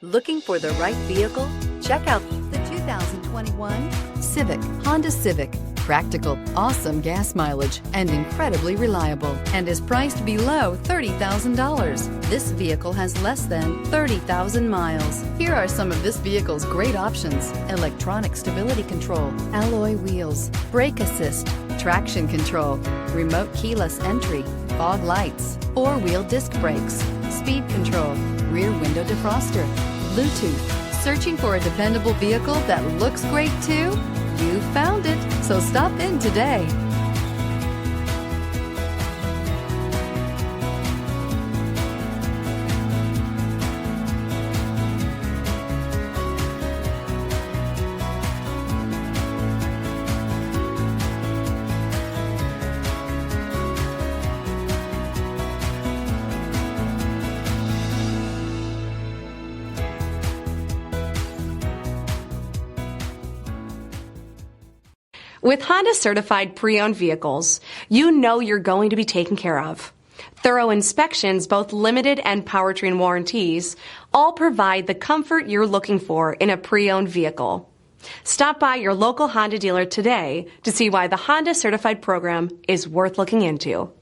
Looking for the right vehicle? Check out the 2021 Civic, Honda Civic. Practical, awesome gas mileage, and incredibly reliable, and is priced below $30,000. This vehicle has less than 30,000 miles. Here are some of this vehicle's great options: electronic stability control, alloy wheels, brake assist, traction control, remote keyless entry, fog lights, four-wheel disc brakes, speed control, rear window defroster, Bluetooth. Searching for a dependable vehicle that looks great too? You found it, so stop in today. With Honda Certified Pre-Owned Vehicles, you know you're going to be taken care of. Thorough inspections, both limited and powertrain warranties, all provide the comfort you're looking for in a pre-owned vehicle. Stop by your local Honda dealer today to see why the Honda Certified program is worth looking into.